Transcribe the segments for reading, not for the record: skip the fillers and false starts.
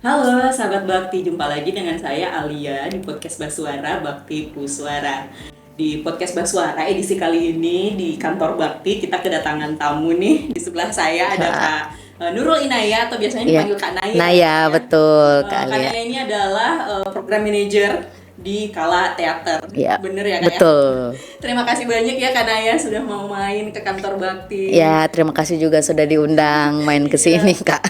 Halo sahabat Bakti, jumpa lagi dengan saya Alia di podcast Baswara Bakti Puswara. Di podcast Baswara edisi kali ini di kantor Bakti kita kedatangan tamu nih. Di sebelah saya ada Kak Nurul Inaya atau biasanya Iya, dipanggil Kak Naya Naya ya. betul Kak Kak Alia. Naya ini adalah program manager di Kala Teater. Iya, Bener ya Kak ya? betul. Terima kasih banyak ya Kak Naya sudah mau main ke kantor Bakti. Ya, terima kasih juga sudah diundang main ke sini, Iya. Kak.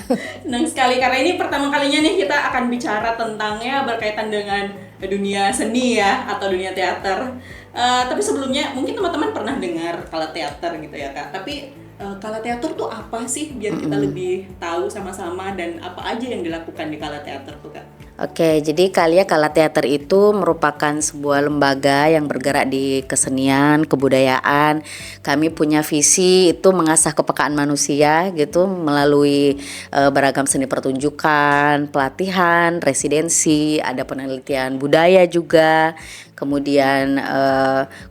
Senang sekali karena ini pertama kalinya nih kita akan bicara tentangnya berkaitan dengan dunia seni ya atau dunia teater. Tapi sebelumnya mungkin teman-teman pernah dengar Kala Teater gitu ya Kak. Tapi Kala Teater tuh apa sih biar kita lebih tahu sama-sama dan apa aja yang dilakukan di Kala Teater tuh Kak? Oke, jadi Kala Teater itu merupakan sebuah lembaga yang bergerak di kesenian, kebudayaan. Kami punya visi itu mengasah kepekaan manusia gitu melalui beragam seni pertunjukan, pelatihan, residensi, ada penelitian budaya juga. Kemudian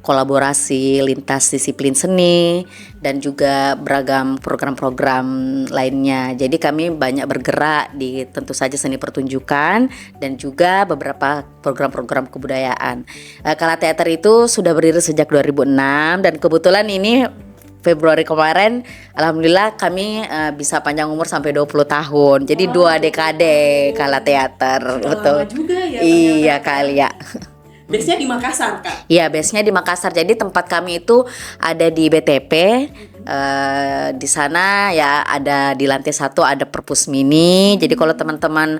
kolaborasi lintas disiplin seni dan juga beragam program-program lainnya. Jadi kami banyak bergerak di tentu saja seni pertunjukan dan juga beberapa program-program kebudayaan. Kala Teater itu sudah berdiri sejak 2006 dan kebetulan ini Februari kemarin alhamdulillah kami bisa panjang umur sampai 20 tahun. Jadi Wah, 2 dekade Kala Teater. sudah Betul. lama juga ya ternyata Iya Kak. Kak Lia. Biasanya di Makassar Kak. Iya, base-nya di Makassar. Jadi tempat kami itu ada di BTP. Di sana ya ada di lantai 1 ada perpus mini. Jadi kalau teman-teman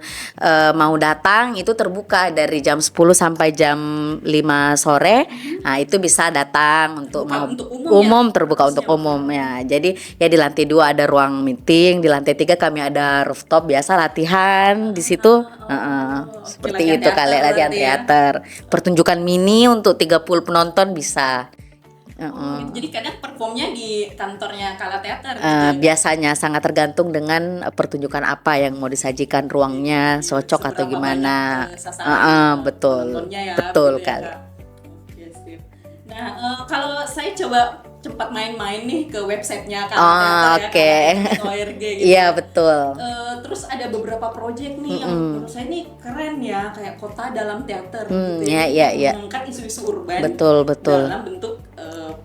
mau datang itu terbuka dari jam 10 sampai jam 5 sore. Nah, itu bisa datang untuk Terbuka mau untuk umum ya? terbuka untuk Perpusnya. umum ya. Jadi ya di lantai 2 ada ruang meeting, di lantai 3 kami ada rooftop biasa latihan di situ. Oke, Seperti latihan itu kali teater latihan berarti ya. teater. Pertunjukan mini untuk 30 penonton bisa. Oh, gitu. Jadi kadang performnya di kantornya Kala Teater gitu ya, Kak? Biasanya sangat tergantung dengan pertunjukan apa yang mau disajikan, ruangnya cocok atau Seberapa gimana. banyak sasaran Betul, penontonnya ya, betul begitu ya, kali. Kak. Oke, sip. Nah, kalau saya coba cepat main-main nih ke websitenya Kala Teater ya, Oke. kalateater.org gitu Iya ya. betul. Terus ada beberapa proyek nih yang menurut saya nih keren ya, kayak kota dalam teater gitu ya. Iya, Jadi iya, iya. mengangkat isu-isu urban Betul, betul. dalam bentuk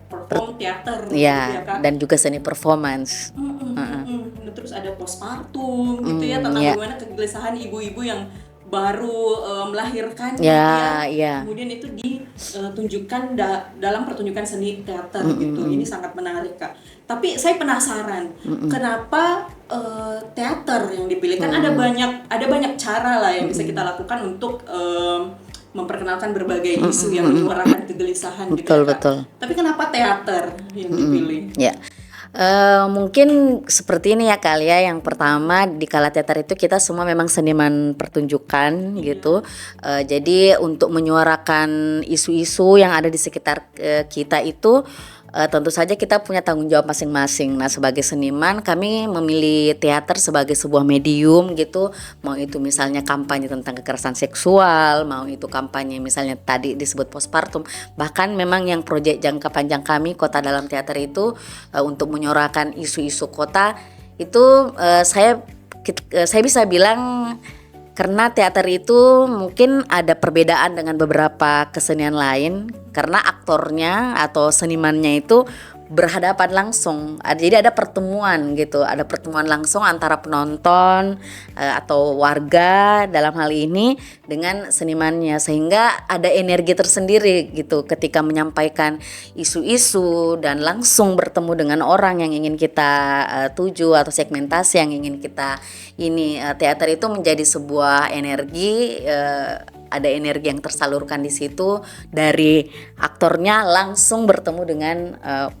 perform teater gitu ya, Iya, Kak. dan juga seni performance. Nah, terus ada postpartum gitu ya tentang ya. bagaimana kegelisahan ibu-ibu yang baru melahirkan gitu Ya, ya. iya. Kemudian itu ditunjukkan dalam pertunjukan seni teater gitu. Ini sangat menarik Kak. Tapi saya penasaran kenapa teater yang dipilih? Kan ada banyak cara lah yang bisa kita lakukan untuk memperkenalkan berbagai isu yang menyuarakan kegelisahan gitu Betul, ya Kak. betul. Tapi kenapa teater yang dipilih? Ya, mungkin seperti ini ya kali ya. Yang pertama di Kala Teater itu kita semua memang seniman pertunjukan gitu. Jadi untuk menyuarakan isu-isu yang ada di sekitar kita itu tentu saja kita punya tanggung jawab masing-masing. Nah, sebagai seniman kami memilih teater sebagai sebuah medium gitu. Mau itu misalnya kampanye tentang kekerasan seksual, mau itu kampanye misalnya tadi disebut postpartum. Bahkan memang yang proyek jangka panjang kami Kota Dalam Teater itu untuk menyuarakan isu-isu kota itu saya bisa bilang karena teater itu mungkin ada perbedaan dengan beberapa kesenian lain karena aktornya atau senimannya itu berhadapan langsung. Jadi ada pertemuan gitu, ada pertemuan langsung antara penonton atau warga dalam hal ini dengan senimannya sehingga ada energi tersendiri gitu ketika menyampaikan isu-isu dan langsung bertemu dengan orang yang ingin kita tuju atau segmentasi yang ingin kita teater itu menjadi sebuah energi ada energi yang tersalurkan di situ dari aktornya langsung bertemu dengan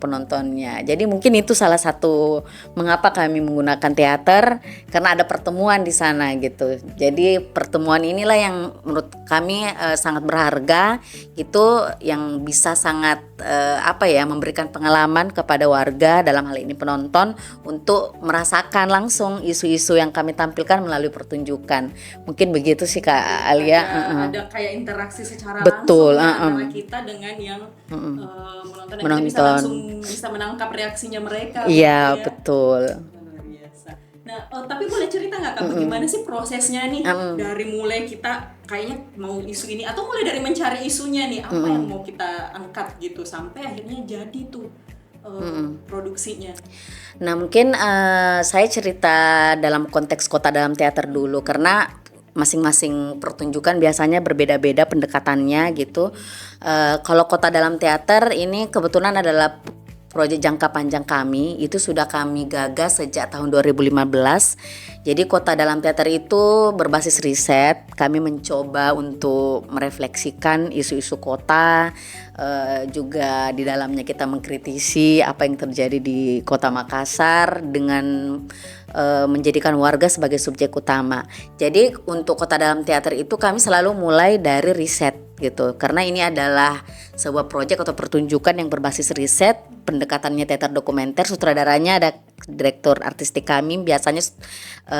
penontonnya. Jadi mungkin itu salah satu mengapa kami menggunakan teater karena ada pertemuan di sana gitu. Jadi pertemuan inilah yang menurut kami sangat berharga itu yang bisa sangat memberikan pengalaman kepada warga dalam hal ini penonton untuk merasakan langsung isu-isu yang kami tampilkan melalui pertunjukan. Mungkin begitu sih Kak Alia. Ada kayak interaksi secara Betul, langsung antara kita dengan yang menonton dan kita bisa Menonton. langsung bisa menangkap reaksinya mereka Iya, gitu ya. betul. Luar biasa. Nah, Nah, tapi boleh cerita nggak Kak, bagaimana sih prosesnya nih dari mulai kita kayaknya mau isu ini atau mulai dari mencari isunya nih apa yang mau kita angkat gitu sampai akhirnya jadi tuh produksinya. Nah mungkin saya cerita dalam konteks Kota Dalam Teater dulu karena masing-masing pertunjukan biasanya berbeda-beda pendekatannya gitu. Kalau Kota Dalam Teater ini kebetulan adalah proyek jangka panjang kami, itu sudah kami gagas sejak tahun 2015. Jadi Kota Dalam Teater itu berbasis riset. Kami mencoba untuk merefleksikan isu-isu kota, juga di dalamnya kita mengkritisi apa yang terjadi di Kota Makassar dengan menjadikan warga sebagai subjek utama. Jadi untuk Kota Dalam Teater itu kami selalu mulai dari riset gitu. Karena ini adalah sebuah proyek atau pertunjukan yang berbasis riset, pendekatannya teater dokumenter, sutradaranya ada direktur artistik kami biasanya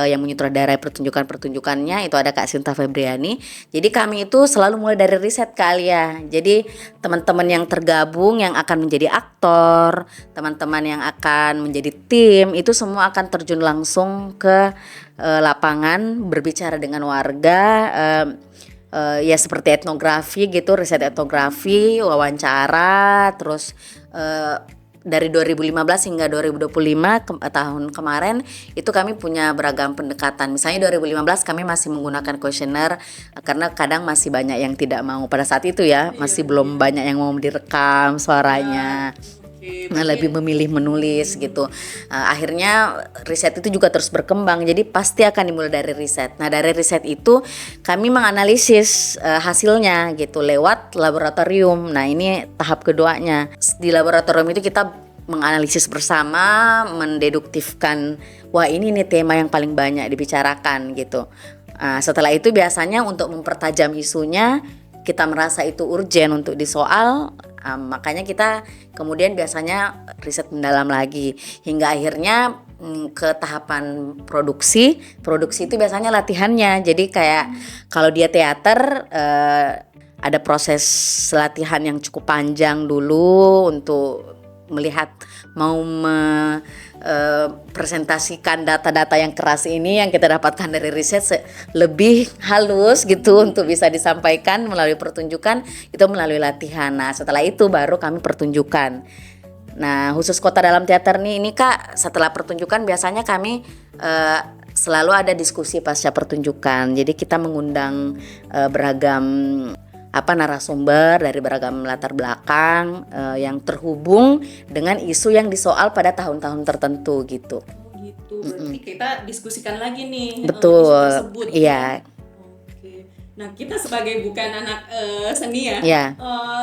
yang menyutradarai pertunjukannya itu ada Kak Sinta Febriani. Jadi kami itu selalu mulai dari riset Kak Alia. Jadi teman-teman yang tergabung yang akan menjadi aktor, teman-teman yang akan menjadi tim itu semua akan terjun langsung ke lapangan berbicara dengan warga. Ya seperti etnografi gitu, riset etnografi, wawancara, terus dari 2015 hingga 2025 tahun kemarin itu kami punya beragam pendekatan. Misalnya 2015 kami masih menggunakan kuesioner karena kadang masih banyak yang tidak mau pada saat itu ya, masih belum banyak yang mau direkam suaranya. Nah, lebih memilih menulis gitu. Akhirnya riset itu juga terus berkembang. Jadi pasti akan dimulai dari riset. Nah, dari riset itu kami menganalisis hasilnya gitu lewat laboratorium. Nah, ini tahap keduanya. Di laboratorium itu kita menganalisis bersama, mendeduktifkan wah ini nih tema yang paling banyak dibicarakan gitu. Setelah itu biasanya untuk mempertajam isunya kita merasa itu urgent untuk disoal. Makanya kita kemudian biasanya riset mendalam lagi hingga akhirnya ke tahapan produksi itu biasanya latihannya. Jadi kayak kalau dia teater ada proses latihan yang cukup panjang dulu untuk melihat mau presentasikan data-data yang keras ini yang kita dapatkan dari riset lebih halus gitu untuk bisa disampaikan melalui pertunjukan itu melalui latihan. Nah setelah itu baru kami pertunjukan. Nah khusus Kota Dalam Teater ini Kak, setelah pertunjukan biasanya kami selalu ada diskusi pasca pertunjukan. Jadi kita mengundang beragam narasumber dari beragam latar belakang yang terhubung dengan isu yang disoal pada tahun-tahun tertentu gitu. Gitu, berarti kita diskusikan lagi nih betul, isu tersebut. Iya. Oke. Nah kita sebagai bukan anak seni ya, yeah.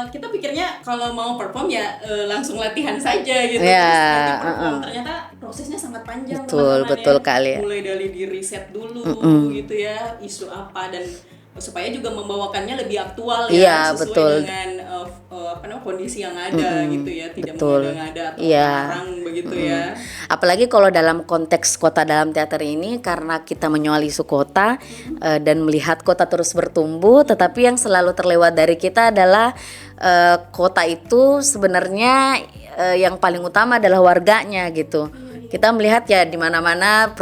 Kita pikirnya kalau mau perform ya langsung latihan saja gitu. Yeah. Terus nanti perform ternyata prosesnya sangat panjang. Betul ya. kali. Mulai dari di riset dulu gitu ya, isu apa dan supaya juga membawakannya lebih aktual ya, sesuai betul. dengan kondisi yang ada gitu ya, tidak mengada-ngada atau orang begitu ya. Apalagi kalau dalam konteks Kota Dalam Teater ini karena kita menyoal isu kota dan melihat kota terus bertumbuh, tetapi yang selalu terlewat dari kita adalah kota itu sebenarnya yang paling utama adalah warganya gitu. Kita melihat ya di mana-mana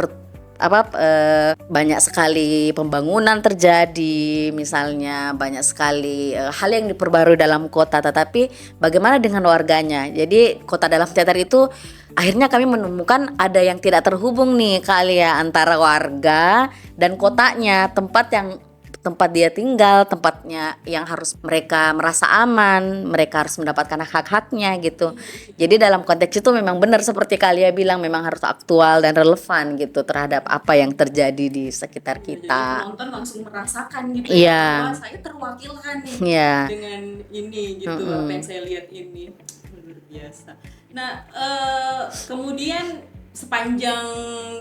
banyak sekali pembangunan terjadi, misalnya banyak sekali hal yang diperbarui dalam kota, tetapi bagaimana dengan warganya? Jadi Kota Dalam Teater itu akhirnya kami menemukan ada yang tidak terhubung nih kali ya antara warga dan kotanya, tempat dia tinggal, tempatnya yang harus mereka merasa aman, mereka harus mendapatkan hak-haknya gitu. Jadi dalam konteks itu memang benar seperti Kalia bilang, memang harus aktual dan relevan gitu terhadap apa yang terjadi di sekitar kita. Jadi penonton langsung merasakan gitu bahwa saya terwakilkan nih dengan ini gitu, apa yang saya lihat ini luar biasa. Nah kemudian sepanjang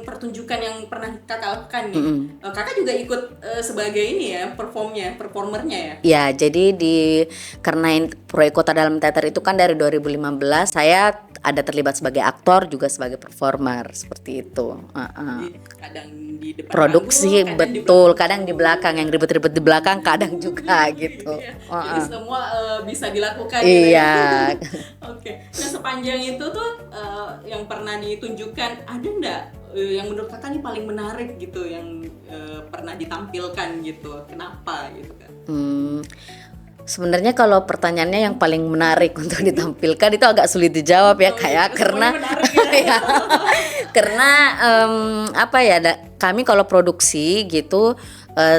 pertunjukan yang pernah kakak lakukan nih, kakak juga ikut sebagai ini ya, performernya ya? Ya, jadi karena proyek Kota Dalam Teater itu kan dari 2015, saya ada terlibat sebagai aktor juga sebagai performer seperti itu. Kadang di depan produksi panggung, kadang di belakang, yang ribet-ribet di belakang kadang juga gitu. Jadi semua bisa dilakukan. Iya. Oke. Nah sepanjang itu tuh yang pernah ditunjukkan ada nggak yang menurut kakak nih paling menarik gitu yang pernah ditampilkan gitu, kenapa gitu kan? Sebenarnya kalau pertanyaannya yang paling menarik untuk ditampilkan itu agak sulit dijawab ya kayak karena ya, karena apa ya kami kalau produksi gitu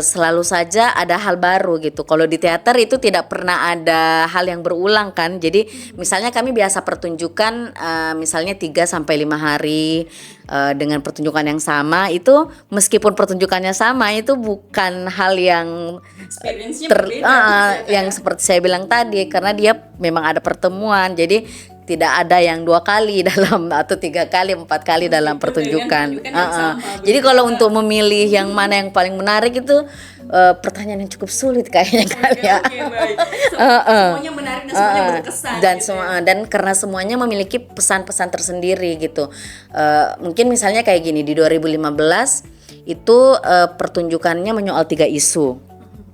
selalu saja ada hal baru gitu. Kalau di teater itu tidak pernah ada hal yang berulang kan. Jadi misalnya kami biasa pertunjukan misalnya 3 sampai 5 hari dengan pertunjukan yang sama, itu meskipun pertunjukannya sama itu bukan hal yang experience-nya berbeda yang seperti saya bilang tadi, karena dia memang ada pertemuan. Jadi tidak ada yang 2 kali dalam atau 3 kali 4 kali dalam pertunjukan. Jadi kalau untuk memilih yang mana yang paling menarik itu pertanyaan yang cukup sulit kayaknya kali ya. Baik. Semuanya menarik dan semuanya berkesan. Dan gitu dan karena semuanya memiliki pesan-pesan tersendiri gitu. Mungkin misalnya kayak gini, di 2015 itu pertunjukannya menyoal 3 isu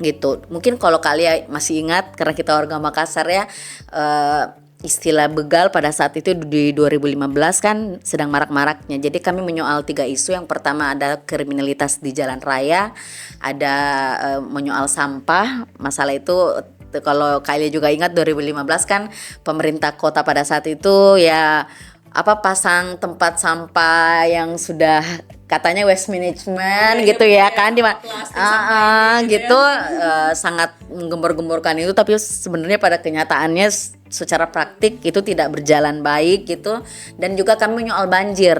gitu. Mungkin kalau kalian masih ingat karena kita warga Makassar ya, istilah begal pada saat itu di 2015 kan sedang marak-maraknya. Jadi kami menyoal 3 isu. Yang pertama ada kriminalitas di jalan raya, ada menyoal sampah. Masalah itu kalau kalian juga ingat 2015 kan pemerintah kota pada saat itu ya pasang tempat sampah yang sudah katanya waste management gitu ya kan di gitu sangat menggembor-gemborkan itu, tapi sebenarnya pada kenyataannya secara praktik itu tidak berjalan baik gitu. Dan juga kami menyoal banjir.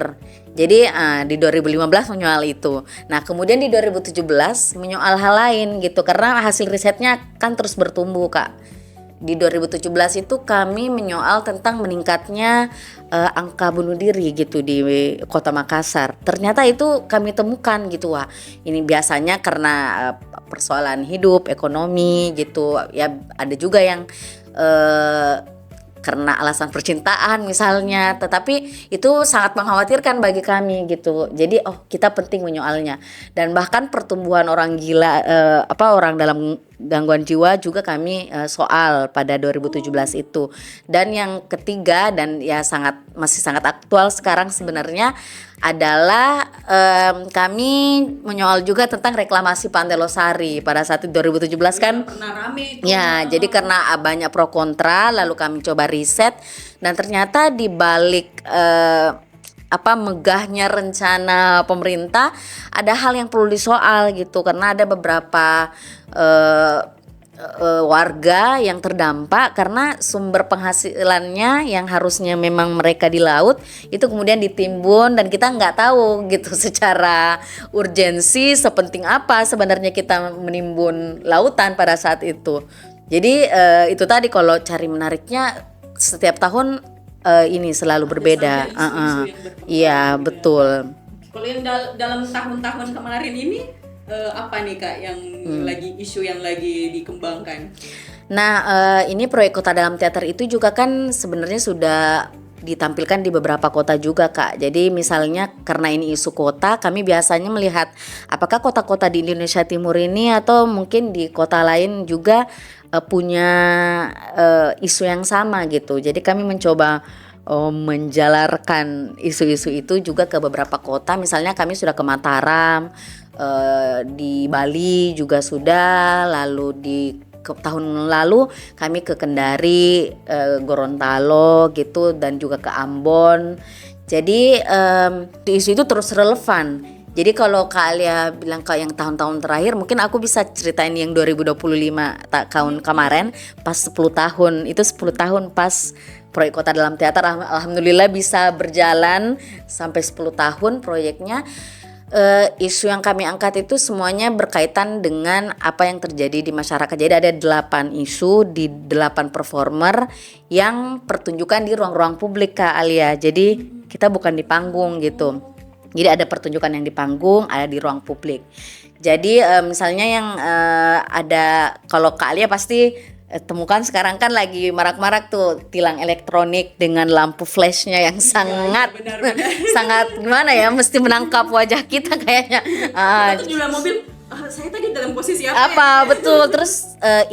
Jadi di 2015 menyoal itu. Nah, kemudian di 2017 menyoal hal lain gitu karena hasil risetnya kan terus bertumbuh, Kak. Di 2017 itu kami menyoal tentang meningkatnya angka bunuh diri gitu di Kota Makassar. Ternyata itu kami temukan gitu, wah ini biasanya karena persoalan hidup, ekonomi gitu. Ya ada juga yang karena alasan percintaan misalnya, tetapi itu sangat mengkhawatirkan bagi kami gitu. Jadi kita penting menyoalnya. Dan bahkan pertumbuhan orang gila orang dalam gangguan jiwa juga kami soal pada 2017 itu. Dan yang ketiga dan ya masih sangat aktual sekarang sebenarnya adalah kami menyoal juga tentang reklamasi Pantai Losari pada saat itu 2017 kan. Pernah rame itu. Ya, jadi karena banyak pro kontra lalu kami coba riset dan ternyata di balik megahnya rencana pemerintah ada hal yang perlu disoal gitu, karena ada beberapa warga yang terdampak karena sumber penghasilannya yang harusnya memang mereka di laut itu kemudian ditimbun, dan kita nggak tahu gitu secara urgensi sepenting apa sebenarnya kita menimbun lautan pada saat itu. Jadi itu tadi kalau cari menariknya setiap tahun ini selalu berbeda. Iya betul. Kalau yang dalam tahun-tahun kemarin ini apa nih Kak yang lagi isu yang lagi dikembangkan? Nah ini proyek Kota Dalam Teater itu juga kan sebenarnya sudah ditampilkan di beberapa kota juga, Kak. Jadi misalnya karena ini isu kota, kami biasanya melihat apakah kota-kota di Indonesia Timur ini atau mungkin di kota lain juga punya isu yang sama gitu. Jadi kami mencoba menjalarkan isu-isu itu juga ke beberapa kota. Misalnya kami sudah ke Mataram, di Bali juga sudah, lalu tahun lalu kami ke Kendari, Gorontalo gitu, dan juga ke Ambon. Jadi isu itu terus relevan. Jadi kalau kalian bilang kayak yang tahun-tahun terakhir, mungkin aku bisa ceritain yang 2025 tahun kemarin pas 10 tahun. Itu 10 tahun pas proyek Kota Dalam Teater alhamdulillah bisa berjalan sampai 10 tahun proyeknya. Isu yang kami angkat itu semuanya berkaitan dengan apa yang terjadi di masyarakat. Jadi ada 8 isu di 8 performer yang pertunjukan di ruang-ruang publik, Kak Alia. Jadi kita bukan di panggung gitu. Jadi ada pertunjukan yang di panggung, ada di ruang publik. Jadi misalnya yang ada, kalau Kak Alia pasti temukan sekarang kan lagi marak-marak tuh tilang elektronik dengan lampu flashnya yang sangat sangat gimana ya, mesti menangkap wajah kita kayaknya. Kita tuh juga mobil, saya tadi dalam posisi apa ya? Betul. Terus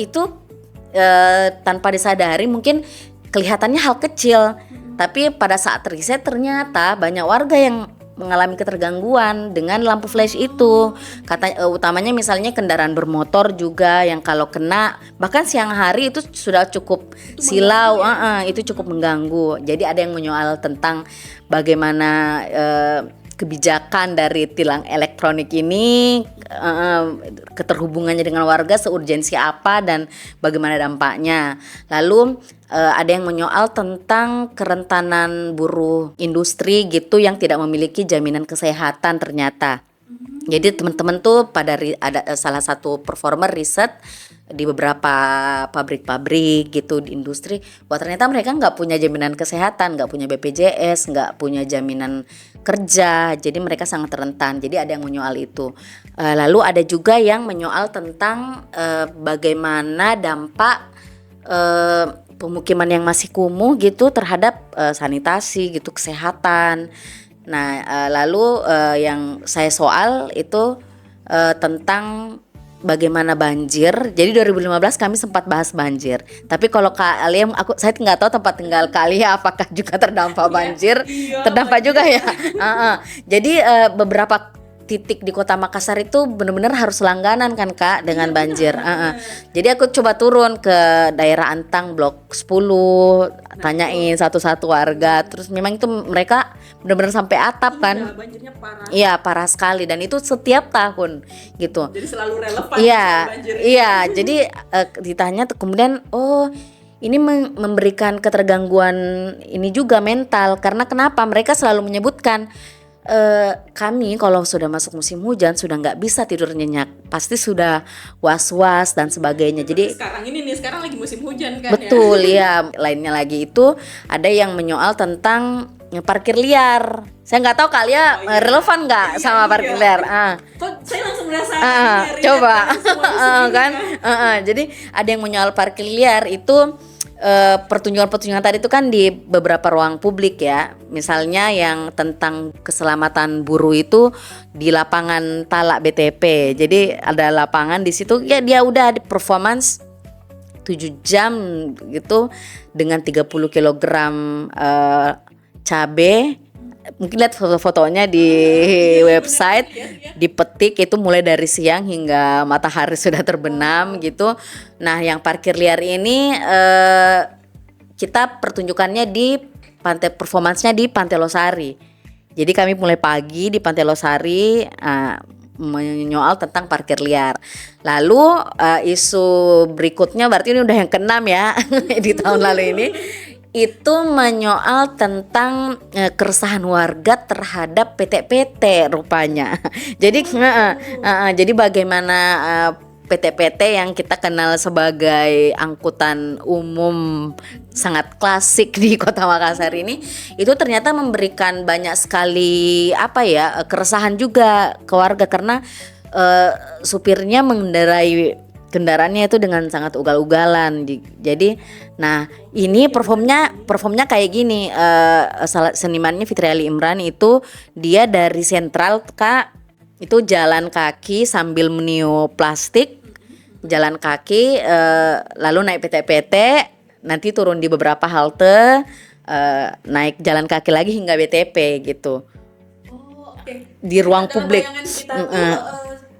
itu tanpa disadari mungkin kelihatannya hal kecil, tapi pada saat riset ternyata banyak warga yang mengalami ketergangguan dengan lampu flash itu. Utamanya misalnya kendaraan bermotor juga yang kalau kena bahkan siang hari itu sudah cukup silau, itu cukup mengganggu. Jadi ada yang menyoal tentang bagaimana kebijakan dari tilang elektronik ini, keterhubungannya dengan warga seurgensi apa dan bagaimana dampaknya. Lalu ada yang menyoal tentang kerentanan buruh industri gitu yang tidak memiliki jaminan kesehatan ternyata. Jadi teman-teman tuh ada salah satu performer riset di beberapa pabrik-pabrik gitu di industri, wah ternyata mereka nggak punya jaminan kesehatan, nggak punya BPJS, nggak punya jaminan kerja, jadi mereka sangat rentan. Jadi ada yang menyoal itu. Lalu ada juga yang menyoal tentang bagaimana dampak pemukiman yang masih kumuh gitu terhadap sanitasi gitu, kesehatan. Nah, lalu yang saya soal itu tentang bagaimana banjir. Jadi 2015 kami sempat bahas banjir. Tapi kalau Kak Alia, saya nggak tahu tempat tinggal Kak Alia apakah juga terdampak banjir. Terdampak juga ya. Jadi beberapa titik di Kota Makassar itu benar-benar harus langganan kan Kak dengan banjir. Jadi aku coba turun ke daerah Antang Blok 10, tanyain satu-satu warga. Terus memang itu mereka benar-benar sampai atap kan. Banjirnya parah. Iya, parah sekali dan itu setiap tahun gitu. Jadi selalu relevan. Iya, jadi ditanya kemudian ini memberikan ketergangguan ini juga mental karena kenapa? Mereka selalu menyebutkan kami kalau sudah masuk musim hujan sudah nggak bisa tidur nyenyak, pasti sudah was-was dan sebagainya. Jadi sekarang lagi musim hujan kan. Betul ya. Lainnya lagi itu ada yang menyoal tentang parkir liar. Saya nggak tahu kalian relevan nggak sama parkir liar. Kok saya langsung merasa coba kan. Jadi ada yang menyoal parkir liar itu. Pertunjukan tadi itu kan di beberapa ruang publik ya. Misalnya yang tentang keselamatan buruh itu di lapangan Talak BTP. Jadi ada lapangan di situ ya, dia udah di performance 7 jam gitu dengan 30 kg cabe. Mungkin lihat foto-fotonya di website, dipetik itu mulai dari siang hingga matahari sudah terbenam gitu. Nah, yang parkir liar ini kita pertunjukannya di pantai, performance-nya di Pantai Losari. Jadi kami mulai pagi di Pantai Losari menyoal tentang parkir liar. Lalu isu berikutnya berarti ini udah yang ke-6 ya di tahun lalu ini. Itu menyoal tentang keresahan warga terhadap PT-PT rupanya. Jadi jadi bagaimana PT-PT yang kita kenal sebagai angkutan umum sangat klasik di Kota Makassar ini itu ternyata memberikan banyak sekali keresahan juga ke warga karena supirnya mengendarai kendaraannya itu dengan sangat ugal-ugalan. Jadi, nah ini performnya kayak gini. Senimannya Fitri Ali Imran itu dia dari sentral Kak, itu jalan kaki sambil meniup plastik, jalan kaki, lalu naik PT-PT, nanti turun di beberapa halte, naik jalan kaki lagi hingga BTP gitu. Okay. Di ruang publik.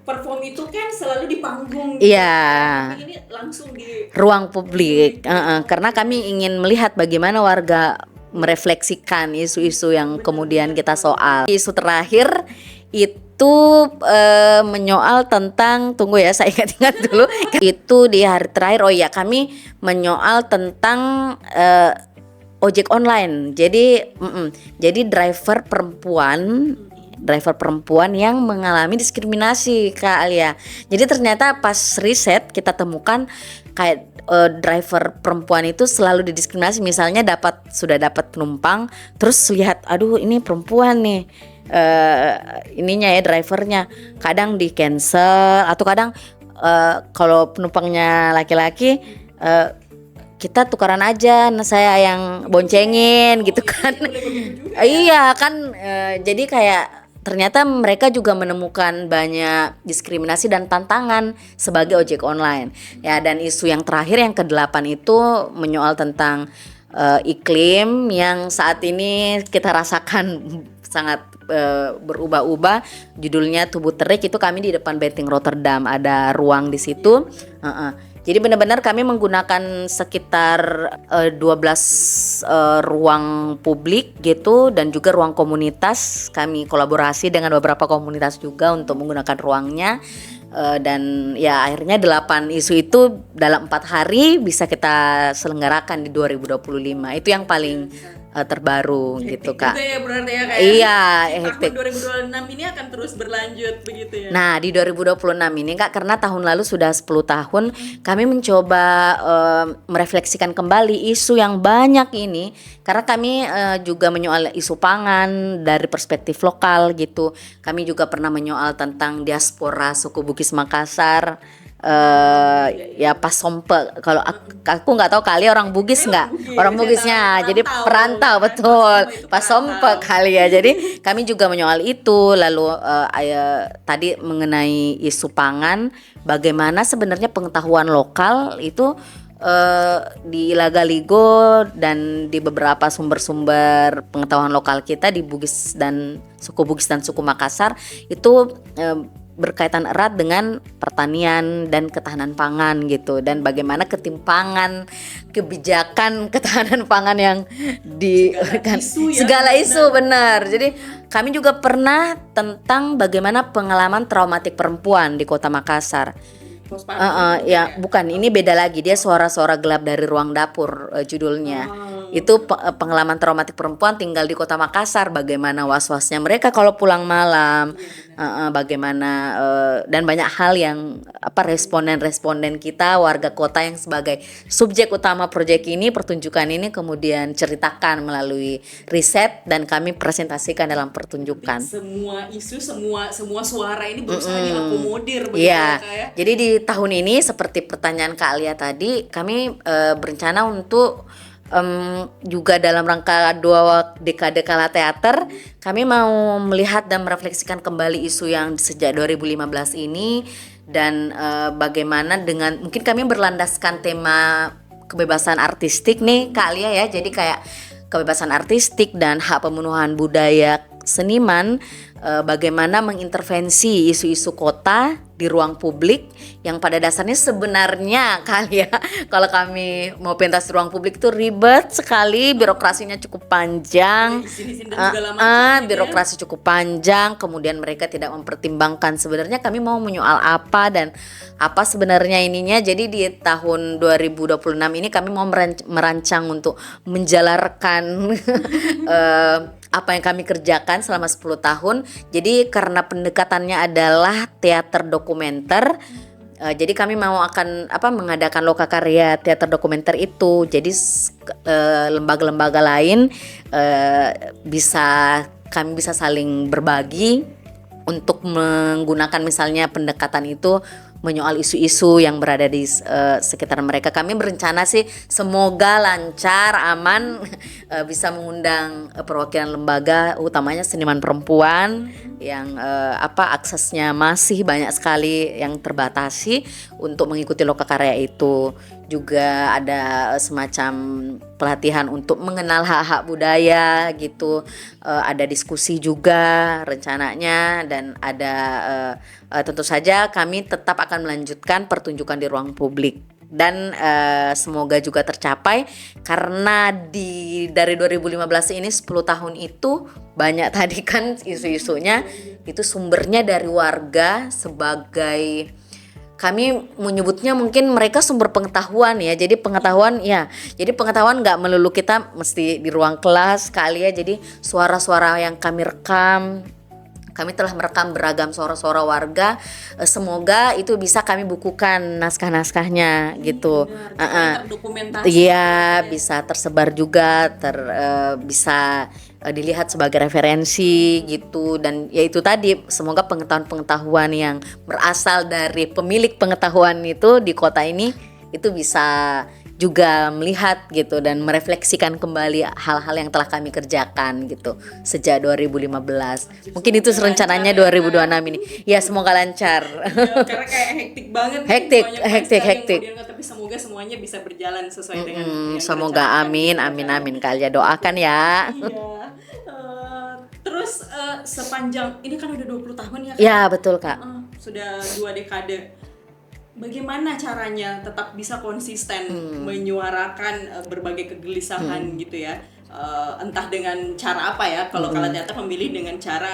Perform itu kan selalu di panggung. Iya. Ini langsung di ruang publik. Karena kami ingin melihat bagaimana warga merefleksikan isu-isu yang kemudian kita soal. Isu terakhir itu menyoal tentang, tunggu ya saya ingat dulu. Itu di hari terakhir, kami menyoal tentang ojek online. Jadi driver perempuan yang mengalami diskriminasi Kak Alia. Jadi ternyata pas riset kita temukan kayak driver perempuan itu selalu didiskriminasi. Misalnya sudah dapat penumpang, terus lihat aduh ini perempuan nih, ininya ya drivernya, kadang di cancel atau kadang kalau penumpangnya laki-laki kita tukaran aja, saya yang boncengin gitu kan. Iya kan, jadi kayak ternyata mereka juga menemukan banyak diskriminasi dan tantangan sebagai ojek online. Ya, dan isu yang terakhir yang ke-8 itu menyoal tentang iklim yang saat ini kita rasakan sangat berubah-ubah. Judulnya Tubuh Terik, itu kami di depan Benteng Rotterdam, ada ruang di situ. Jadi benar-benar kami menggunakan sekitar 12 ruang publik gitu, dan juga ruang komunitas. Kami kolaborasi dengan beberapa komunitas juga untuk menggunakan ruangnya. Dan ya akhirnya 8 isu itu dalam 4 hari bisa kita selenggarakan di 2025. Itu yang paling terbaru hektik gitu Kak. juga ya berarti ya Kak. Iya, Tahun 2026 ini akan terus berlanjut begitu ya. Nah, di 2026 ini Kak, karena tahun lalu sudah 10 tahun, kami mencoba merefleksikan kembali isu yang banyak ini, karena kami juga menyoal isu pangan dari perspektif lokal gitu. Kami juga pernah menyoal tentang diaspora suku Bugis Makassar. Ya pas sompe, kalau aku nggak tahu kali orang Bugis nggak, orang Bugisnya jadi perantau betul, pas sompe kali ya. Jadi kami juga menyoal itu. Lalu tadi mengenai isu pangan, bagaimana sebenarnya pengetahuan lokal itu di Ilagaligo dan di beberapa sumber-sumber pengetahuan lokal kita di Bugis dan suku Makassar itu berkaitan erat dengan pertanian dan ketahanan pangan gitu, dan bagaimana ketimpangan kebijakan ketahanan pangan yang segala isu benar. Jadi kami juga pernah tentang bagaimana pengalaman traumatik perempuan di Kota Makassar. Ya bukan, ini beda lagi, dia suara-suara gelap dari ruang dapur judulnya. Itu pengalaman traumatik perempuan tinggal di Kota Makassar, bagaimana was-wasnya mereka kalau pulang malam, bagaimana dan banyak hal yang responden kita warga kota yang sebagai subjek utama proyek ini, pertunjukan ini kemudian ceritakan melalui riset dan kami presentasikan dalam pertunjukan. Semua isu, semua suara ini berusaha diakomodir begitu ya, ya. Jadi di tahun ini seperti pertanyaan Kak Alia tadi, kami berencana untuk juga dalam rangka 2 dekade Kala Teater, kami mau melihat dan merefleksikan kembali isu yang sejak 2015 ini, dan bagaimana dengan mungkin kami berlandaskan tema kebebasan artistik nih Kak Alia ya. Jadi kayak kebebasan artistik dan hak pemenuhan budaya seniman, bagaimana mengintervensi isu-isu kota di ruang publik yang pada dasarnya sebenarnya kali ya, kalau kami mau pentas di ruang publik itu ribet sekali, birokrasinya cukup panjang, birokrasi cukup panjang, kemudian mereka tidak mempertimbangkan sebenarnya kami mau menyoal apa dan apa sebenarnya ininya. Jadi di tahun 2026 ini kami mau merancang untuk menjalarkan apa yang kami kerjakan selama 10 tahun. Jadi karena pendekatannya adalah teater dokumenter, jadi kami akan mengadakan lokakarya teater dokumenter itu. Jadi lembaga-lembaga lain kami bisa saling berbagi untuk menggunakan misalnya pendekatan itu menyoal isu-isu yang berada di sekitar mereka. Kami berencana sih semoga lancar, aman, bisa mengundang perwakilan lembaga, utamanya seniman perempuan yang aksesnya masih banyak sekali yang terbatasi untuk mengikuti lokakarya itu. Juga ada semacam pelatihan untuk mengenal hak-hak budaya gitu, ada diskusi juga rencananya, dan ada tentu saja kami tetap akan melanjutkan pertunjukan di ruang publik. Dan semoga juga tercapai, karena dari 2015 ini 10 tahun itu banyak tadi kan isu-isunya itu sumbernya dari warga, sebagai kami menyebutnya mungkin mereka sumber pengetahuan ya. Jadi pengetahuan nggak melulu kita mesti di ruang kelas kali ya. Jadi suara-suara yang kami rekam, kami telah merekam beragam suara-suara warga. Semoga itu bisa kami bukukan naskah-naskahnya gitu. Iya, bisa tersebar juga, bisa dilihat sebagai referensi gitu. Dan ya itu tadi, semoga pengetahuan yang berasal dari pemilik pengetahuan itu di kota ini itu bisa juga melihat gitu dan merefleksikan kembali hal-hal yang telah kami kerjakan gitu sejak 2015. Mungkin itu rencananya 2026 ini. Ya semoga lancar. Ya, karena kayak hektik banget nih, Hektik, banyak hektik, sekali yang hektik. mau diangkat, tapi semoga semuanya bisa berjalan sesuai dengan yang Semoga direncanakan amin, gitu amin, kan. amin. Kalian doakan ya. Iya. Terus sepanjang ini kan udah 20 tahun ya kan? Ya betul Kak. Sudah 2 dekade. Bagaimana caranya tetap bisa konsisten menyuarakan berbagai kegelisahan gitu ya? Entah dengan cara apa ya? Kalau Kala Teater memilih dengan cara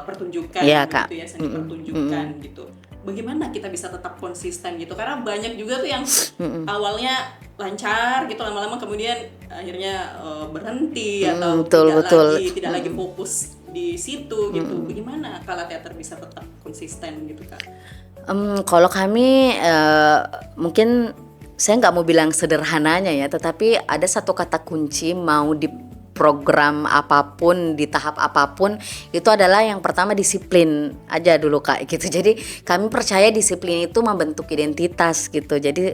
pertunjukan Iya, gitu Kak. ya, seni pertunjukan gitu. Bagaimana kita bisa tetap konsisten gitu? Karena banyak juga tuh yang awalnya lancar gitu, lama-lama kemudian akhirnya berhenti atau betul. tidak lagi fokus di situ gitu. Bagaimana Kala Teater bisa tetap konsisten gitu Kak? Kalau kami mungkin saya nggak mau bilang sederhananya ya, tetapi ada satu kata kunci mau di program apapun di tahap apapun itu adalah yang pertama disiplin aja dulu Kak gitu. Jadi kami percaya disiplin itu membentuk identitas gitu. Jadi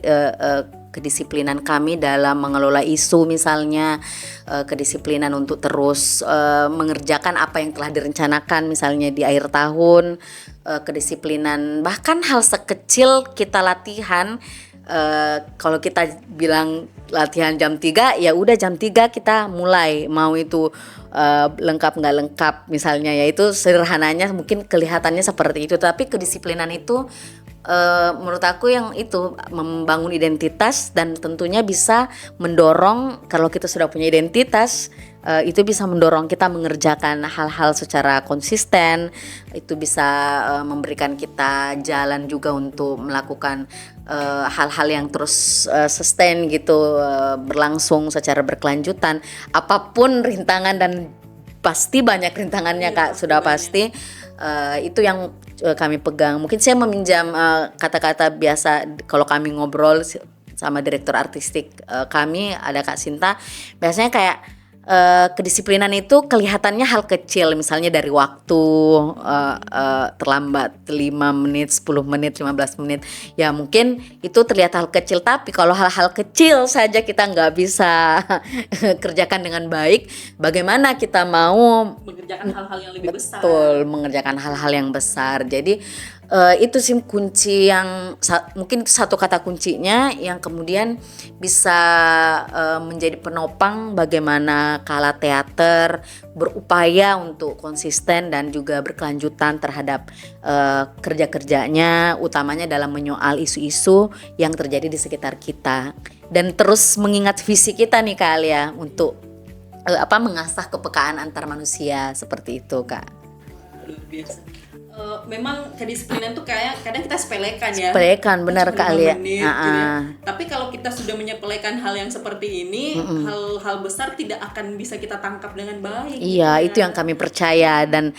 kedisiplinan kami dalam mengelola isu misalnya, kedisiplinan untuk terus mengerjakan apa yang telah direncanakan misalnya di akhir tahun, kedisiplinan bahkan hal sekecil kita latihan. Kalau kita bilang latihan jam 3 ya udah jam 3 kita mulai, mau itu lengkap nggak lengkap misalnya, ya itu sederhananya mungkin kelihatannya seperti itu, tapi kedisiplinan itu menurut aku yang itu membangun identitas dan tentunya bisa mendorong, kalau kita sudah punya identitas itu bisa mendorong kita mengerjakan hal-hal secara konsisten, itu bisa memberikan kita jalan juga untuk melakukan hal-hal yang terus sustain gitu, berlangsung secara berkelanjutan apapun rintangan, dan pasti banyak rintangannya Kak, sudah pasti. Itu yang kami pegang. Mungkin saya meminjam kata-kata biasa kalau kami ngobrol sama direktur artistik kami, ada Kak Sinta. Biasanya kayak kedisiplinan itu kelihatannya hal kecil, misalnya dari waktu terlambat 5 menit, 10 menit, 15 menit. Ya mungkin itu terlihat hal kecil, tapi kalau hal-hal kecil saja kita nggak bisa kerjakan dengan baik, bagaimana kita mau mengerjakan hal-hal yang lebih besar? Betul, mengerjakan hal-hal yang besar. Jadi itu sih kunci yang mungkin satu kata kuncinya yang kemudian bisa menjadi penopang bagaimana Kala Teater berupaya untuk konsisten dan juga berkelanjutan terhadap kerja-kerjanya, utamanya dalam menyoal isu-isu yang terjadi di sekitar kita, dan terus mengingat visi kita nih Kak Alia untuk mengasah kepekaan antar manusia seperti itu Kak. Luar biasa. Memang kedisiplinan tuh kayak kadang kita sepelekan ya. Sepelekan, benar Kak Alia. Gitu ya. Tapi kalau kita sudah menyepelekan hal yang seperti ini, hal-hal besar tidak akan bisa kita tangkap dengan baik. Iya, gitu itu yang kami percaya, dan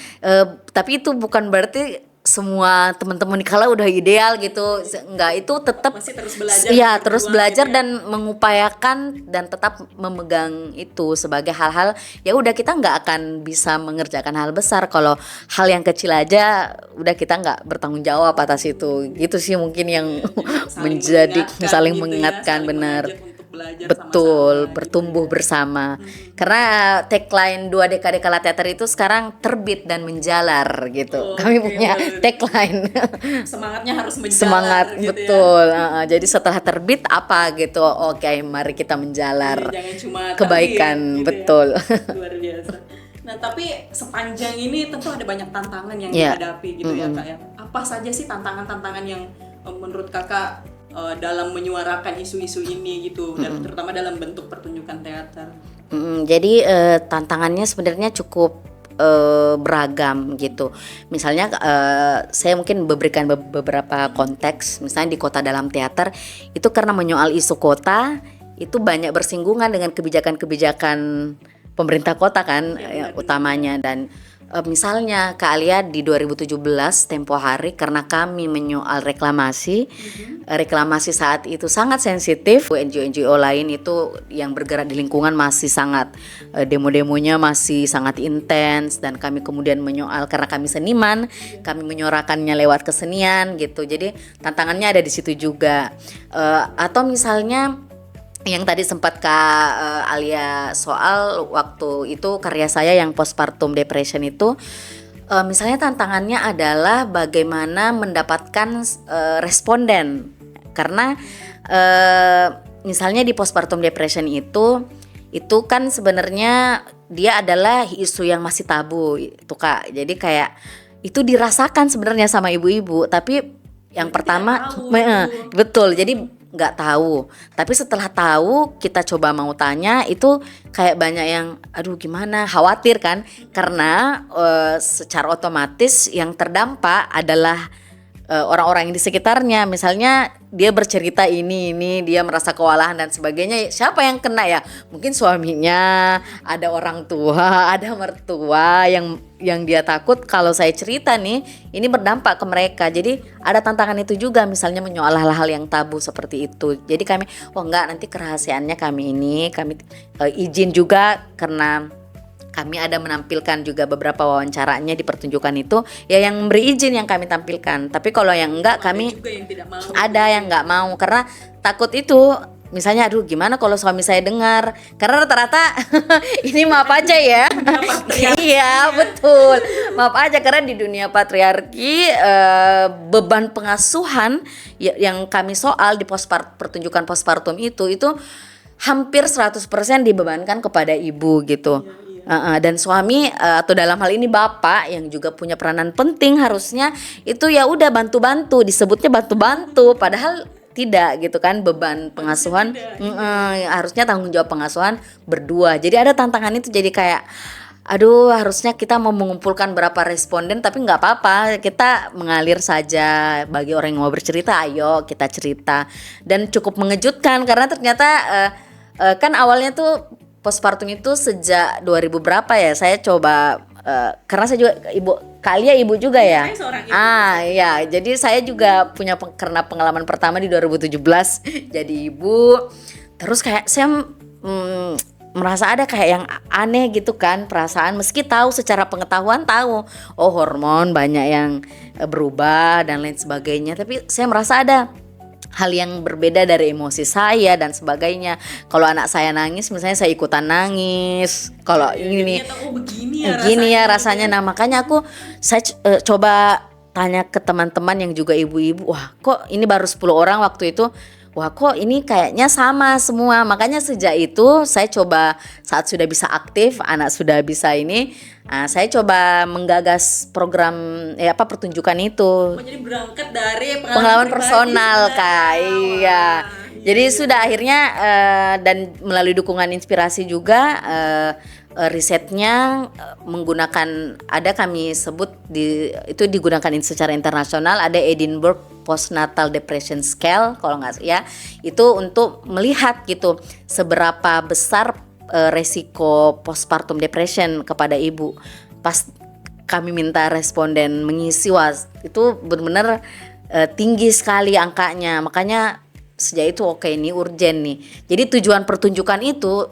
tapi itu bukan berarti semua teman-teman di Kala udah ideal gitu. Enggak, itu tetap masih terus belajar. Iya, terus belajar gitu ya. dan mengupayakan dan tetap memegang itu sebagai hal-hal, ya udah kita nggak akan bisa mengerjakan hal besar kalau hal yang kecil aja udah kita nggak bertanggung jawab atas itu. Gitu sih mungkin yang menjadi saling mengingatkan, benar. Betul, sama-sama, bertumbuh gitu ya. bersama. Karena tagline 2 dekade Kala Teater itu sekarang terbit dan menjalar gitu. Kami punya tagline. Semangatnya harus menjalar. Semangat, gitu betul. Ya. Jadi setelah terbit apa gitu? Oke, mari kita menjalar. Jangan cuma kebaikan, terbit, gitu betul. Ya. Luar biasa. Nah, tapi sepanjang ini tentu ada banyak tantangan yang dihadapi gitu ya Kak ya. Apa saja sih tantangan-tantangan yang menurut Kakak dalam menyuarakan isu-isu ini gitu, dan terutama dalam bentuk pertunjukan teater? Jadi tantangannya sebenarnya cukup beragam gitu. Misalnya saya mungkin memberikan beberapa konteks. Misalnya di Kota Dalam Teater itu karena menyoal isu kota itu banyak bersinggungan dengan kebijakan-kebijakan pemerintah kota kan, utamanya. Dan misalnya Kak Alia di 2017 tempo hari, karena kami menyoal reklamasi, reklamasi saat itu sangat sensitif. NGO-NGO lain itu yang bergerak di lingkungan masih sangat demo-demonya masih sangat intens, dan kami kemudian menyoal karena kami seniman, kami menyuarakannya lewat kesenian gitu. Jadi tantangannya ada di situ juga. Atau misalnya yang tadi sempat Kak Alia soal waktu itu karya saya yang postpartum depression itu, misalnya tantangannya adalah bagaimana mendapatkan responden, karena misalnya di postpartum depression itu kan sebenarnya dia adalah isu yang masih tabu itu Kak. Jadi kayak itu dirasakan sebenarnya sama ibu-ibu, tapi yang Tidak pertama tahu. betul. Jadi nggak tahu. Tapi setelah tahu kita coba mau tanya itu kayak banyak yang aduh gimana, khawatir kan, karena secara otomatis yang terdampak adalah orang-orang yang di sekitarnya. Misalnya dia bercerita ini dia merasa kewalahan dan sebagainya, siapa yang kena ya? Mungkin suaminya, ada orang tua, ada mertua yang dia takut kalau saya cerita nih ini berdampak ke mereka. Jadi ada tantangan itu juga, misalnya menyoal hal-hal yang tabu seperti itu. Jadi kami enggak, nanti kerahasiaannya kami izin juga, karena kami ada menampilkan juga beberapa wawancaranya di pertunjukan itu, ya yang memberi izin yang kami tampilkan. Tapi kalau yang enggak, kami Ada juga yang tidak mau. ada yang nggak mau karena takut itu. Misalnya aduh gimana kalau suami saya dengar, karena rata-rata ini maaf aja ya. Iya betul, maaf aja karena di dunia patriarki beban pengasuhan yang kami soal di pertunjukan postpartum itu hampir 100% dibebankan kepada ibu gitu. Dan suami atau dalam hal ini bapak yang juga punya peranan penting, harusnya itu ya udah bantu-bantu, disebutnya bantu-bantu padahal tidak gitu kan, beban pengasuhan harusnya tanggung jawab pengasuhan berdua. Jadi ada tantangan itu, jadi kayak aduh harusnya kita mau mengumpulkan berapa responden, tapi nggak apa-apa, kita mengalir saja. Bagi orang yang mau bercerita, ayo kita cerita. Dan cukup mengejutkan karena ternyata kan awalnya tuh postpartum itu sejak 2000 berapa ya, saya coba karena saya juga ibu juga ya. Saya seorang ibu. Ya, jadi saya juga punya karena pengalaman pertama di 2017 jadi ibu. Terus kayak saya merasa ada kayak yang aneh gitu kan, perasaan, meski tahu secara pengetahuan tahu hormon banyak yang berubah dan lain sebagainya, tapi saya merasa ada hal yang berbeda dari emosi saya dan sebagainya. Kalau anak saya nangis misalnya saya ikutan nangis. Kalau ini begini ya rasanya. Nah makanya saya coba tanya ke teman-teman yang juga ibu-ibu, wah kok ini baru 10 orang waktu itu, wah kok ini kayaknya sama semua. Makanya sejak itu saya coba, saat sudah bisa aktif, anak sudah bisa ini, saya coba menggagas program pertunjukan itu. Jadi berangkat dari pengalaman personal Kak. Iya. Jadi sudah akhirnya dan melalui dukungan inspirasi juga, risetnya menggunakan, ada kami sebut itu digunakan secara internasional, ada Edinburgh Postnatal Depression Scale kalau nggak ya, itu untuk melihat gitu seberapa besar resiko postpartum depression kepada ibu. Pas kami minta responden mengisi, itu benar-benar tinggi sekali angkanya. Makanya sejak itu oke, ini urgen nih. Jadi tujuan pertunjukan itu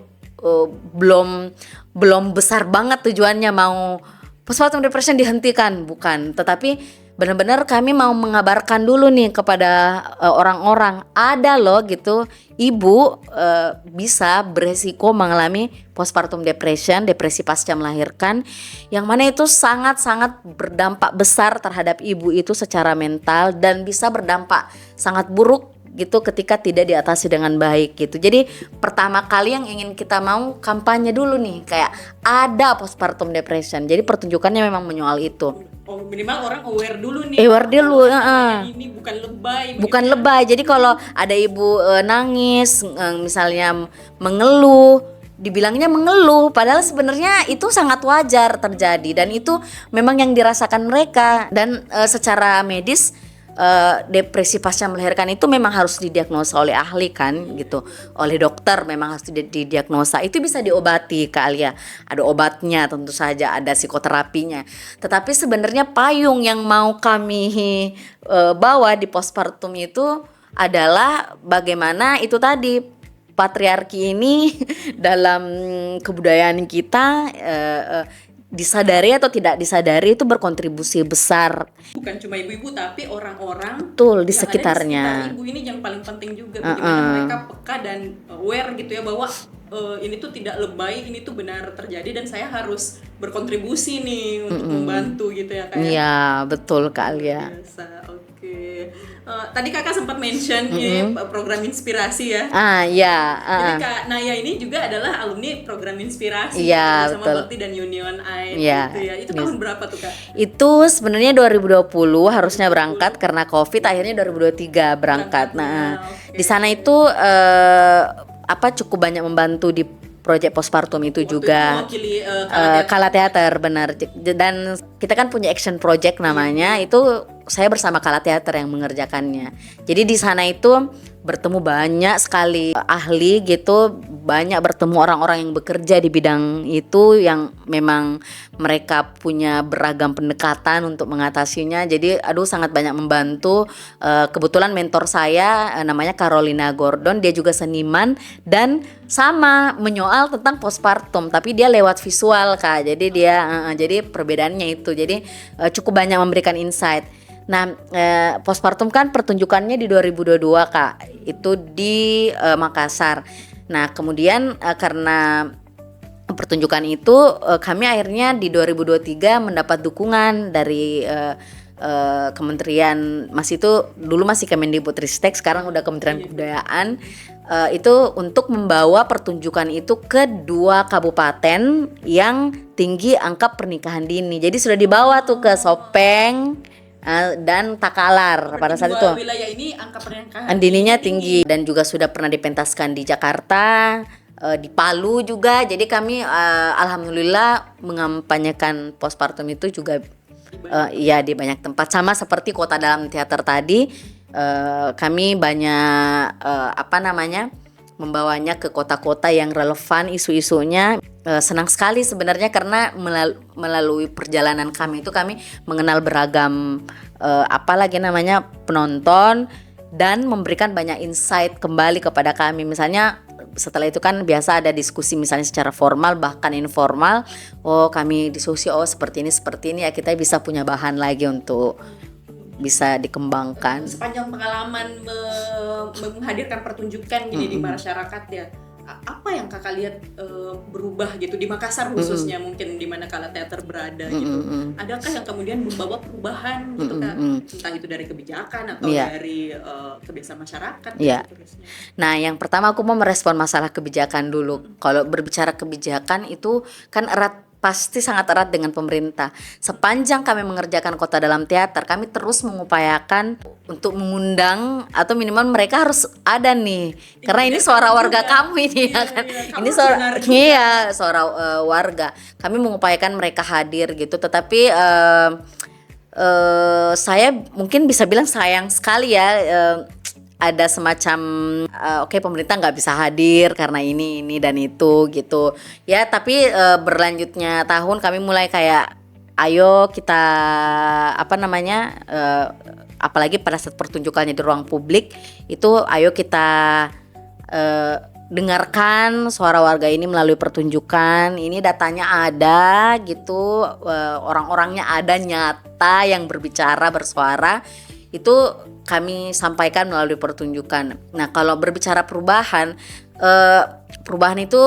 belum besar banget tujuannya mau postpartum depression dihentikan, bukan, tetapi benar-benar kami mau mengabarkan dulu nih kepada orang-orang, ada loh gitu ibu bisa beresiko mengalami postpartum depression, depresi pasca melahirkan, yang mana itu sangat-sangat berdampak besar terhadap ibu itu secara mental dan bisa berdampak sangat buruk gitu ketika tidak diatasi dengan baik gitu. Jadi pertama kali yang ingin kita mau kampanye dulu nih, kayak ada postpartum depression. Jadi pertunjukannya memang menyoal itu. Minimal orang aware dulu nih. Aware dulu, ini bukan lebay. Bukan lebay. Jadi kalau ada ibu nangis, misalnya mengeluh, dibilangnya mengeluh, padahal sebenarnya itu sangat wajar terjadi dan itu memang yang dirasakan mereka. Dan secara medis depresi pasca melahirkan itu memang harus didiagnosa oleh ahli kan gitu, oleh dokter memang harus didiagnosa. Itu bisa diobati Kak Alia, ada obatnya tentu saja, ada psikoterapinya. Tetapi sebenarnya payung yang mau kami bawa di postpartum itu adalah bagaimana itu tadi patriarki ini dalam kebudayaan kita disadari atau tidak disadari itu berkontribusi besar. Bukan cuma ibu-ibu tapi orang-orang Betul, di yang ada sekitarnya. sekitar ibu ini yang paling penting juga, bagaimana mereka peka dan aware gitu ya bahwa ini tuh tidak lebay, ini tuh benar terjadi dan saya harus berkontribusi nih untuk membantu gitu ya Kak. Iya, betul Kak Alia. Biasa, oke. Tadi Kakak sempat mention ini program inspirasi ya. Iya. Jadi Kak Naya ini juga adalah alumni program inspirasi Iya, bersama betul. Bakti dan Union Aid Iya. gitu ya. Itu tahun berapa tuh Kak? Itu sebenarnya 2020 harusnya berangkat karena Covid, akhirnya 2023 berangkat. Nah, Oke. di sana itu cukup banyak membantu di proyek postpartum itu Waktu juga. itu mewakili Kala Teater benar. Dan kita kan punya action project namanya, itu saya bersama Kala Teater yang mengerjakannya. Jadi di sana itu bertemu banyak sekali ahli gitu, banyak bertemu orang-orang yang bekerja di bidang itu yang memang mereka punya beragam pendekatan untuk mengatasinya. Jadi sangat banyak membantu. Kebetulan mentor saya namanya Carolina Gordon, dia juga seniman dan sama menyoal tentang postpartum tapi dia lewat visual Kak. Jadi dia jadi perbedaannya itu. Jadi cukup banyak memberikan insight. Nah, postpartum kan pertunjukannya di 2022 Kak, itu di Makassar. Nah, kemudian karena pertunjukan itu kami akhirnya di 2023 mendapat dukungan dari kementerian, dulu masih Kemendikbudristek, sekarang udah Kementerian Kebudayaan, itu untuk membawa pertunjukan itu ke 2 kabupaten yang tinggi angka pernikahan dini. Jadi sudah dibawa tuh ke Sopeng dan Takalar pada saat itu. Wilayah ini angka pernikahan Dininya tinggi dan juga sudah pernah dipentaskan di Jakarta, di Palu juga. Jadi kami alhamdulillah mengampanyekan postpartum itu juga di banyak tempat, sama seperti Kota Dalam Teater tadi. Kami banyak membawanya ke kota-kota yang relevan isu-isunya. Senang sekali sebenarnya karena melalui perjalanan kami itu kami mengenal beragam penonton dan memberikan banyak insight kembali kepada kami. Misalnya setelah itu kan biasa ada diskusi misalnya secara formal bahkan informal. Kami diskusi seperti ini ya, kita bisa punya bahan lagi untuk bisa dikembangkan. Sepanjang pengalaman menghadirkan pertunjukan gini di masyarakat ya, apa yang Kakak lihat berubah gitu di Makassar khususnya, mungkin di mana Kala Teater berada gitu. Adakah yang kemudian membawa perubahan gitu Kak? Entah itu dari kebijakan atau dari kebiasaan masyarakat gitu terusnya. Nah, yang pertama aku mau merespon masalah kebijakan dulu. Kalau berbicara kebijakan itu kan pasti sangat erat dengan pemerintah. Sepanjang kami mengerjakan Kota Dalam Teater, kami terus mengupayakan untuk mengundang atau minimal mereka harus ada nih. Karena ini suara warga kamu ini ya kan. Ini suara warga. Kami mengupayakan mereka hadir gitu. Tetapi saya mungkin bisa bilang sayang sekali ya, ada semacam pemerintah nggak bisa hadir karena ini dan itu gitu ya. Tapi berlanjutnya tahun kami mulai kayak ayo kita apalagi pada saat pertunjukannya di ruang publik itu, ayo kita dengarkan suara warga ini melalui pertunjukan. Ini datanya ada gitu, orang-orangnya ada nyata yang berbicara, bersuara, itu kami sampaikan melalui pertunjukan. Nah, kalau berbicara perubahan itu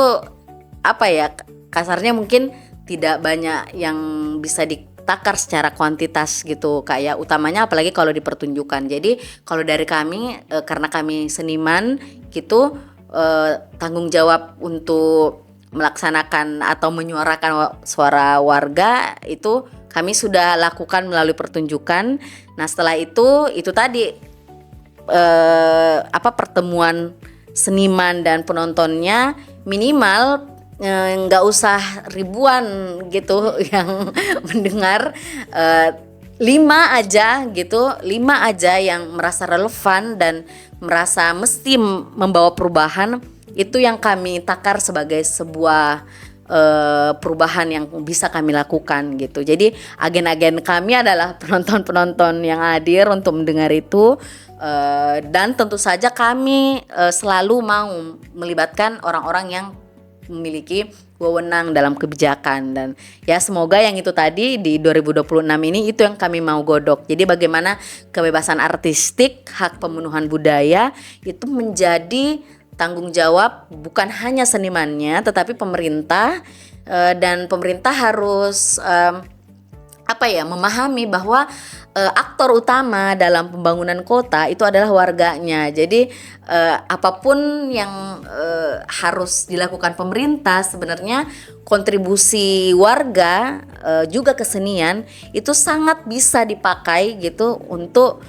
kasarnya mungkin tidak banyak yang bisa ditakar secara kuantitas gitu kayak utamanya, apalagi kalau di pertunjukan. Jadi kalau dari kami karena kami seniman gitu, tanggung jawab untuk melaksanakan atau menyuarakan suara warga itu kami sudah lakukan melalui pertunjukan. Nah, setelah itu tadi pertemuan seniman dan penontonnya minimal nggak usah ribuan gitu yang mendengar, 5 aja yang merasa relevan dan merasa mesti membawa perubahan, itu yang kami takar sebagai sebuah perubahan yang bisa kami lakukan gitu. Jadi agen-agen kami adalah penonton-penonton yang hadir untuk mendengar itu, dan tentu saja kami selalu mau melibatkan orang-orang yang memiliki wewenang dalam kebijakan. Dan ya semoga yang itu tadi di 2026 ini itu yang kami mau godok. Jadi bagaimana kebebasan artistik, hak pemenuhan budaya itu menjadi tanggung jawab bukan hanya senimannya tetapi pemerintah, dan pemerintah harus memahami bahwa aktor utama dalam pembangunan kota itu adalah warganya. Jadi apapun yang harus dilakukan pemerintah, sebenarnya kontribusi warga juga kesenian itu sangat bisa dipakai gitu untuk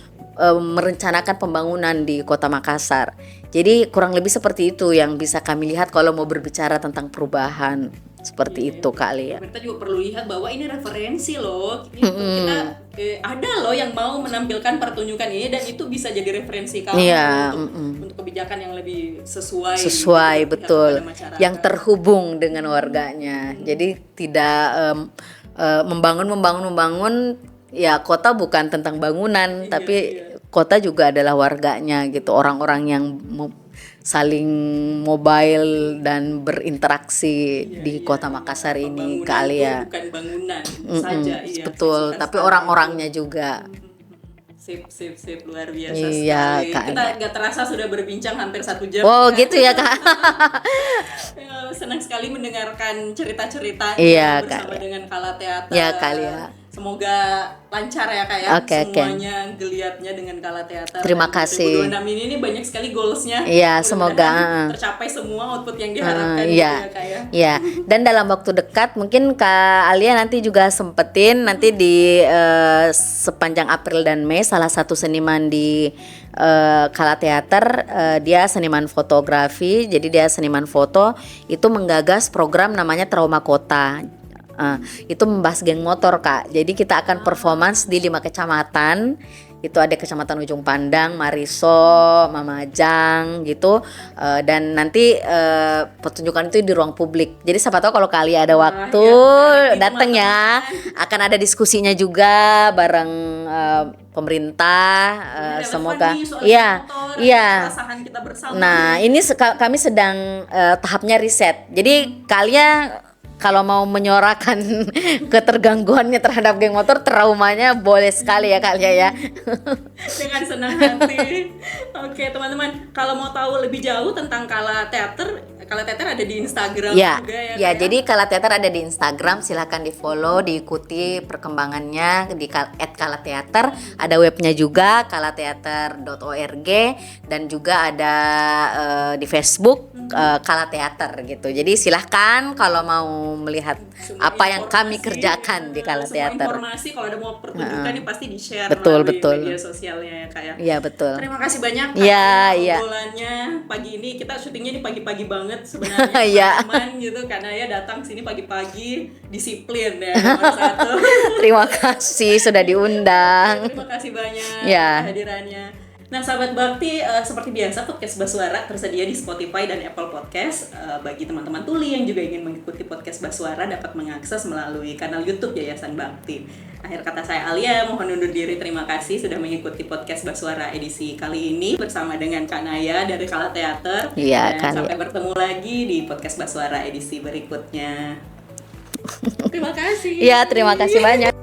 merencanakan pembangunan di Kota Makassar. Jadi kurang lebih seperti itu yang bisa kami lihat kalau mau berbicara tentang perubahan. Seperti itu kali ya. Kita juga perlu lihat bahwa ini referensi loh. Kita ada loh yang mau menampilkan pertunjukan ini dan itu bisa jadi referensi kamu untuk kebijakan yang lebih sesuai gitu, betul. Yang terhubung dengan warganya. Jadi tidak membangun ya, kota bukan tentang bangunan, tapi kota juga adalah warganya gitu. Orang-orang yang saling mobile dan berinteraksi di Kota Makassar ini kali ya. Bukan bangunan saja, betul, tapi orang-orangnya juga. Sip, luar biasa sekali. Kita nggak terasa sudah berbincang hampir 1 jam. Oh gitu ya Kak. Senang sekali mendengarkan cerita-cerita bersama dengan Kala Teater. Ya kali ya. Semoga lancar ya Kak ya, semuanya geliatnya dengan Kala Teater. Terima kasih. 2026 ini banyak sekali goalsnya. Iya, semoga tercapai semua output yang diharapkan ya Kak ya. Iya, dan dalam waktu dekat mungkin Kak Alia nanti juga sempetin nanti di sepanjang April dan Mei salah satu seniman di Kala Teater, dia seniman fotografi, jadi dia seniman foto, itu menggagas program namanya Trauma Kota. Itu membahas geng motor Kak. Jadi kita akan performance di 5 kecamatan. Itu ada Kecamatan Ujung Pandang, Mariso, Mamajang gitu. Dan nanti pertunjukan itu di ruang publik. Jadi siapa tahu kalau kali ada waktu datang ya. Akan ada diskusinya juga bareng pemerintah, semoga kita bersama. Nah, ini kami sedang tahapnya riset. Jadi kalian kalau mau menyuarakan ketergangguannya terhadap geng motor, traumanya, boleh sekali ya Kak Lia ya. Dengan senang hati. Oke teman-teman, kalau mau tahu lebih jauh tentang Kala Teater ada di Instagram juga ya. Ya, jadi Kala Teater ada di Instagram, silahkan di follow, diikuti perkembangannya di @kalateater. Ada webnya juga kalateater.org dan juga ada di Facebook Kala Teater gitu. Jadi silahkan kalau mau melihat apa yang kami kerjakan di Kala Teater. Informasi kalau ada mau pertunjukan ini pasti di-share melalui media sosialnya ya Kak ya. Iya betul. Terima kasih banyak Kak. Obrolannya pagi ini, kita syutingnya di pagi-pagi banget sebenarnya teman-teman gitu, karena ya datang sini pagi-pagi, disiplin ya nomor 1. Terima kasih sudah diundang. Terima kasih banyak kehadirannya. Nah sahabat Bakti, seperti biasa podcast Basuara tersedia di Spotify dan Apple Podcast. Bagi teman-teman tuli yang juga ingin mengikuti podcast Basuara dapat mengakses melalui kanal YouTube Yayasan Bakti. Akhir kata saya Alia, mohon undur diri. Terima kasih sudah mengikuti podcast Basuara edisi kali ini bersama dengan Kak Naya dari Kala Teater. Dan sampai bertemu lagi di podcast Basuara edisi berikutnya. Terima kasih. Terima kasih banyak.